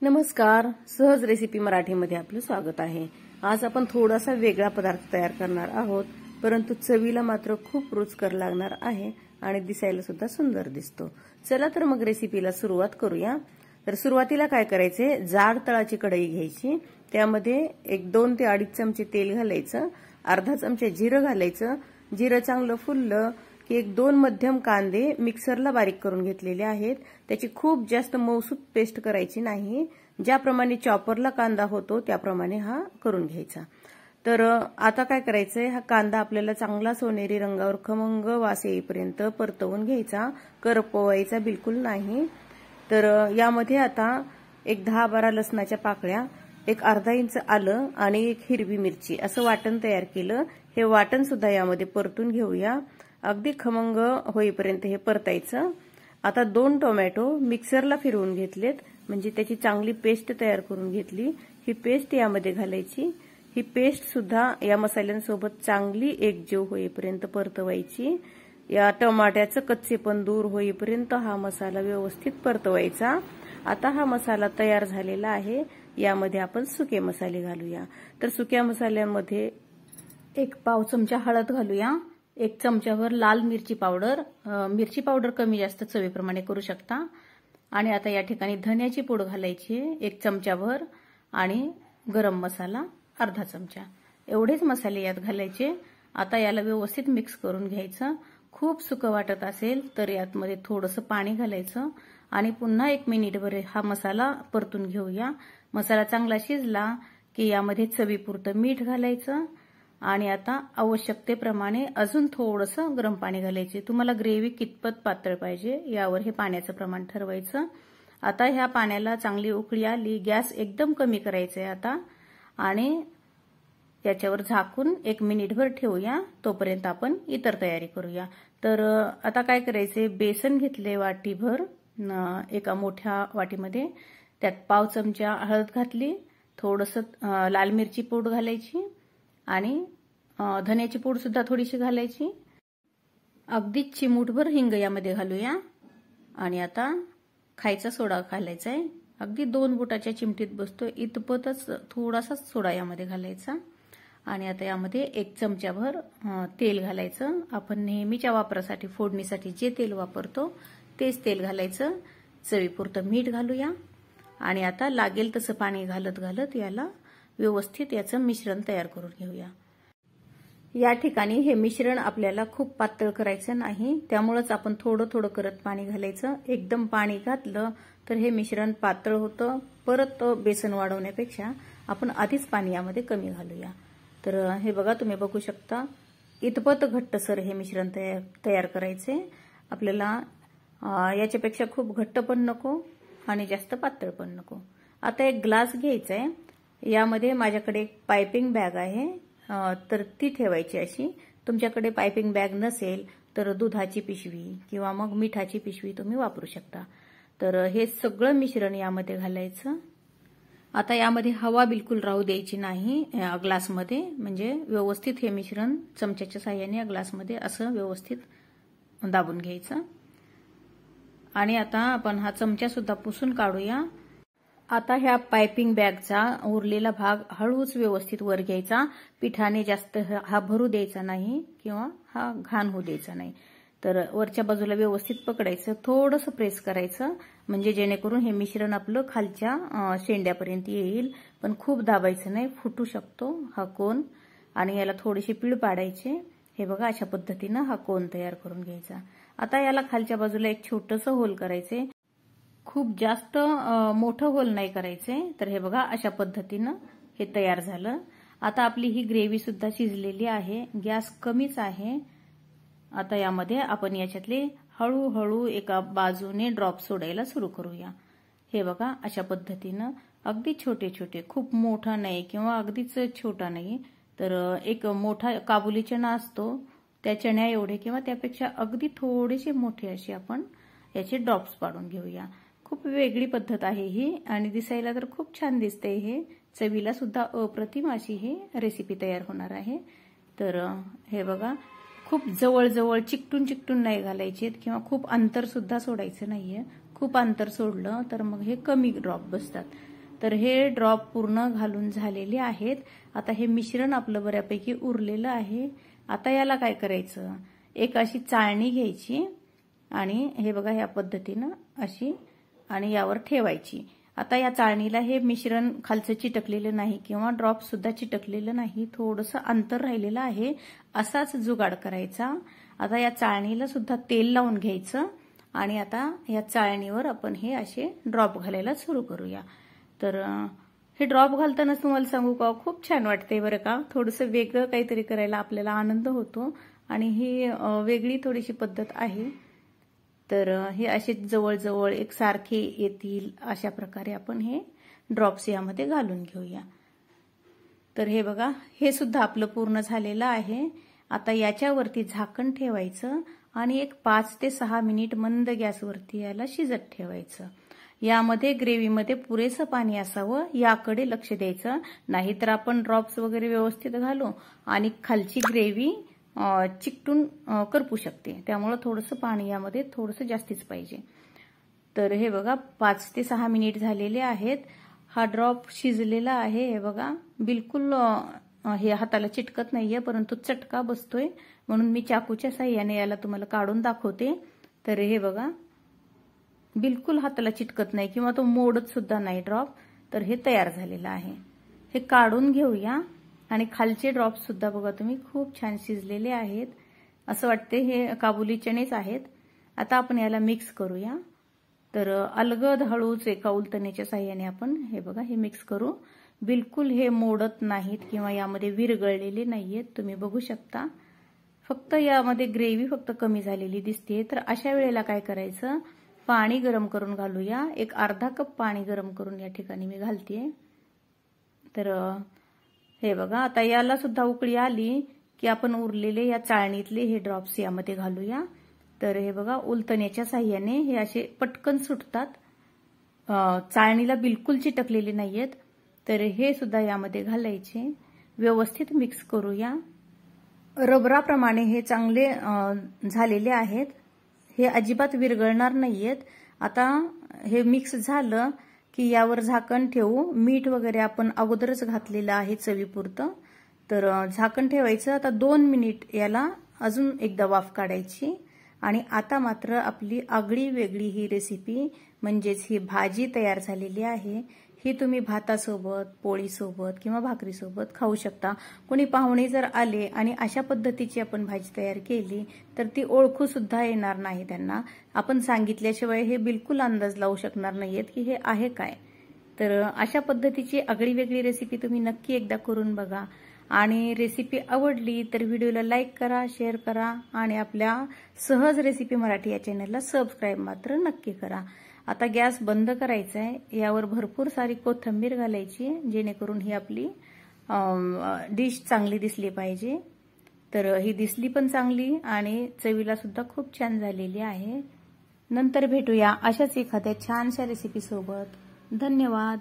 नमस्कार, सहज रेसिपी मराठीमध्ये आपलं स्वागत आहे। आज आपण थोडासा वेगळा पदार्थ तयार करणार आहोत, परंतु चवीला मात्र खूप रुचकर लागणार आहे आणि दिसायला सुद्धा सुंदर दिसतो। चला तर मग रेसिपीला सुरुवात करूया। तर सुरुवातीला काय करायचे, जाड तळाची कढई घ्यायची, त्यामध्ये 2 ते 2.5 चमचे तेल घालायचं, अर्धा चमचा जिरं घालायचं। जिरं चांगलं फुललं की 2 मध्यम कांदे मिक्सरला बारीक करून घेतलेले आहेत। त्याची खूप जास्त मऊसूत पेस्ट करायची नाही, ज्याप्रमाणे चॉपरला कांदा होतो त्याप्रमाणे हा करून घ्यायचा। तर आता काय करायचंय, हा कांदा आपल्याला चांगला सोनेरी रंगावर खमंग वास येईपर्यंत परतवून घ्यायचा, करपवायचा बिलकुल नाही। तर यामध्ये आता 10-12 लसणाच्या पाकळ्या, अर्धा इंच आलं आणि 1 हिरवी मिरची असं वाटण तयार केलं। हे वाटण सुद्धा यामध्ये परतून घेऊया, अगदी खमंग होईपर्यंत हे परतायचं। आता 2 टोमॅटो मिक्सरला फिरवून घेतलेत, म्हणजे त्याची चांगली पेस्ट तयार करून घेतली। ही पेस्ट यामध्ये घालायची। ही पेस्ट सुद्धा या मसाल्यांसोबत चांगली एकजीव होईपर्यंत परतवायची। या टमाट्याचं कच्चेपण दूर होईपर्यंत हा मसाला व्यवस्थित परतवायचा। आता हा मसाला तयार झालेला आहे, यामध्ये आपण सुके मसाले घालूया। तर सुक्या मसाल्यामध्ये 1 पाव चमचा हळद घालूया, 1 चमचाभर लाल मिरची पावडर कमी जास्त चवीप्रमाणे करू शकता। आणि आता या ठिकाणी धन्याची पूड घालायची 1 चमचाभर आणि गरम मसाला अर्धा चमचा, एवढेच मसाले यात घालायचे। आता याला व्यवस्थित मिक्स करून घ्यायचं। खूप सुकं वाटत असेल तर यातमध्ये थोडंसं पाणी घालायचं आणि पुन्हा 1 मिनिटभर हा मसाला परतून घेऊया। मसाला चांगला शिजला की यामध्ये चवीपुरतं मीठ घालायचं आणि आता आवश्यकतेप्रमाणे अजून थोडंसं गरम पाणी घालायचे। तुम्हाला ग्रेव्ही कितपत पातळ पाहिजे यावर हे पाण्याचं प्रमाण ठरवायचं। आता ह्या पाण्याला चांगली उकळी आली, गॅस एकदम कमी करायचा आहे आता आणि याच्यावर झाकून 1 मिनिटभर ठेवूया, तोपर्यंत आपण इतर तयारी करूया। तर आता काय करायचे, बेसन घेतले वाटीभर, एका मोठ्या वाटीमध्ये त्यात पाव चमचा हळद घातली, थोडंसं लाल मिरची पूड घालायची आणि धन्याची पूड सुद्धा थोडीशी घालायची, अगदी चिमूटभर हिंग यामध्ये घालूया आणि आता खायचा सोडा घालायचा आहे। अगदी 2 बोटाच्या चिमटीत बसतो इतपतच थोडासा सोडा यामध्ये घालायचा आणि आता यामध्ये 1 चमचाभर तेल घालायचं। आपण नेहमीच्या वापरासाठी फोडणीसाठी जे तेल वापरतो तेच तेल घालायचं। चवीपुरतं मीठ घालूया आणि आता लागेल तसं पाणी घालत घालत याला व्यवस्थित याचं मिश्रण तयार करून घेऊया। या ठिकाणी हे मिश्रण आपल्याला खूप पातळ करायचं नाही, त्यामुळेच आपण थोडं थोडं करत पाणी घालायचं। एकदम पाणी घातलं तर हे मिश्रण पातळ होतं, परत बेसन वाढवण्यापेक्षा आपण आधीच पाणी यामध्ये कमी घालूया। तर हे बघा, तुम्ही बघू शकता इतपत घट्टसर हे मिश्रण तयार करायचे आपल्याला। याच्यापेक्षा खूप घट्ट पण नको आणि जास्त पातळ पण नको। आता 1 ग्लास घ्यायचा आहे, यामध्ये माझ्याकडे एक पाइपिंग बॅग आहे, तर ती ठेवायची अशी। तुमच्याकडे पाइपिंग बॅग नसेल तर दुधाची पिशवी किंवा मग मिठाची पिशवी तुम्ही वापरू शकता। तर हे सगळं मिश्रण यामध्ये घालायचं। आता यामध्ये हवा बिलकुल राहू द्यायची नाही ग्लासमध्ये, म्हणजे व्यवस्थित हे मिश्रण चमच्याच्या साहाय्याने या ग्लासमध्ये असं व्यवस्थित दाबून घ्यायचं आणि आता आपण हा चमचा सुद्धा पुसून काढूया। आता ह्या पाइपिंग बॅगचा उरलेला भाग हळूच व्यवस्थित वर घ्यायचा, पिठाने जास्त हा भरू द्यायचा नाही किंवा हा घाण होऊ द्यायचा नाही। तर वरच्या बाजूला व्यवस्थित पकडायचं, थोडंसं प्रेस करायचं, म्हणजे जेणेकरून हे मिश्रण आपलं खालच्या शेंड्यापर्यंत येईल, पण खूप दाबायचं नाही, फुटू शकतो हा कोन। आणि याला थोडीशी पीळ पाडायची। हे बघा, अशा पद्धतीनं हा कोन तयार करून घ्यायचा। आता याला खालच्या बाजूला एक छोटंसं होल करायचे, खूप जास्त मोठं होल नाही करायचे। तर हे बघा, अशा पद्धतीनं हे तयार झालं। आता आपली ही ग्रेव्ही सुद्धा शिजलेली आहे, गॅस कमीच आहे। आता यामध्ये आपण याच्यातले हळूहळू एका बाजूने ड्रॉप सोडायला सुरू करूया। हे बघा, अशा पद्धतीनं अगदी छोटे छोटे, खूप मोठा नाही किंवा अगदीच छोटा नाही, तर एक मोठा काबुली चणा असतो त्या चण्या एवढे किंवा त्यापेक्षा अगदी थोडेसे मोठे असे आपण याचे ड्रॉप्स पाडून घेऊया। खूप वेगळी पद्धत आहे ही आणि दिसायला तर खूप छान दिसते। हे चवीला सुद्धा अप्रतिम अशी ही रेसिपी तयार होणार आहे। तर हे बघा, खूप जवळ जवळ चिकटून चिकटून नाही घालायचे किंवा खूप अंतर सुद्धा सोडायचं नाहीये, खूप अंतर सोडलं तर मग हे कमी ड्रॉप बसतात. तर हे ड्रॉप पूर्ण घालून झालेले आहेत. आता हे मिश्रण आपलं बऱ्यापैकी उरलेलं आहे. आता याला काय करायचं, एक अशी चाळणी घ्यायची आणि हे बघा ह्या पद्धतीनं अशी आणि यावर ठेवायची. आता या चाळणीला हे मिश्रण खालचं चिटकलेलं नाही किंवा ड्रॉप सुद्धा चिटकलेलं नाही, थोडंसं अंतर राहिलेलं आहे, असाच जुगाड करायचा. आता या चाळणीला सुद्धा तेल लावून घ्यायचं आणि आता या चाळणीवर आपण हे असे ड्रॉप घालायला सुरू करूया. तर हे ड्रॉप घालताना तुम्हाला सांगू का खूप छान वाटतंय बरं का. थोडंसं वेगळं काहीतरी करायला आपल्याला आनंद होतो आणि ही वेगळी थोडीशी पद्धत आहे. तर हे असे जवळजवळ एकसारखे येतील अशा प्रकारे आपण हे ड्रॉप्स यामध्ये घालून घेऊया. तर हे बघा हे सुद्धा आपलं पूर्ण झालेलं आहे. आता याच्यावरती झाकण ठेवायचं आणि एक 5 ते 6 मिनिट मंद गॅसवरती याला शिजत ठेवायचं. यामध्ये ग्रेव्हीमध्ये पुरेसं पाणी असावं याकडे लक्ष द्यायचं, नाहीतर आपण ड्रॉप्स वगैरे व्यवस्थित घालू आणि खालची ग्रेव्ही चिकटून करपू शकते. त्यामुळे थोडंसं पाणी यामध्ये थोडंसं जास्तीच पाहिजे. तर हे बघा 5 ते 6 मिनिट झालेले आहेत. हा ड्रॉप शिजलेला आहे. हे बघा बिलकुल हे हाताला चिटकत नाहीये, परंतु चटका बसतोय म्हणून मी चाकूच्या साह्याने याला तुम्हाला काढून दाखवते. तर हे बघा बिलकुल हाताला चिटकत नाही किंवा तो मोडत सुद्धा नाही ड्रॉप. तर हे तयार झालेलं आहे. हे काढून घेऊया आणि खालचे ड्रॉप सुद्धा बघा तुम्ही खूप छान शिजलेले आहेत. असं वाटते हे काबुली चणेच आहेत. आता आपण याला मिक्स करूया. तर अलगद हळूच एका उलटणीच्या साह्याने आपण हे बघा हे मिक्स करू. बिलकुल हे मोडत नाहीत किंवा यामध्ये विरघळलेले नाहीयेत, तुम्ही बघू शकता. फक्त यामध्ये ग्रेव्ही फक्त कमी झालेली दिसते. तर अशा वेळेला काय करायचं, पाणी गरम करून घालूया. एक अर्धा कप पाणी गरम करून या ठिकाणी मी घालतेय. तर हे बघा आता याला सुद्धा उकळी आली की आपण उरलेले या चाळणीतले हे ड्रॉप्स यामध्ये घालूया. तर हे बघा उलटण्याच्या साह्याने हे असे पटकन सुटतात, चाळणीला बिलकुल चिटकलेले नाहीयेत. तर हे सुद्धा यामध्ये घालायचे, व्यवस्थित मिक्स करूया. रबराप्रमाणे हे चांगले झालेले आहेत, हे अजिबात विरघळणार नाहीयेत. आता हे मिक्स झालं की यावर झाकण ठेवू. मीठ वगैरे आपण अगोदरच घातलेलं आहे चवीपुरतं. तर झाकण ठेवायचं. आता 2 मिनिट याला अजून एकदा वाफ काढायची आणि आता मात्र आपली आगळी वेगळी ही रेसिपी म्हणजेच ही भाजी तयार झालेली आहे. ही तुम्ही भातासोबत, पोळीसोबत किंवा भाकरीसोबत खाऊ शकता. कोणी पाहुणे जर आले आणि अशा पद्धतीची आपण भाजी तयार केली तर ती ओळखू सुद्धा येणार नाही त्यांना. आपण सांगितल्याशिवाय हे बिलकुल अंदाज लावू शकणार नाहीयेत की हे आहे काय. तर अशा पद्धतीची आगळी वेगळी रेसिपी तुम्ही नक्की एकदा करून बघा. आणि रेसिपी आवडली तर व्हिडिओला लाईक करा, शेअर करा आणि आपल्या सहज रेसिपी मराठी या चॅनलला सबस्क्राईब मात्र नक्की करा. आता गॅस बंद करायचा आहे. यावर भरपूर सारी कोथिंबीर घालायची जेणेकरून ही आपली डिश चांगली दिसली पाहिजे. तर ही दिसली पण चांगली आणि चवीला सुद्धा खूप छान झालेली आहे. नंतर भेटूया अशाच एखाद्या छानशा रेसिपी सोबत. धन्यवाद.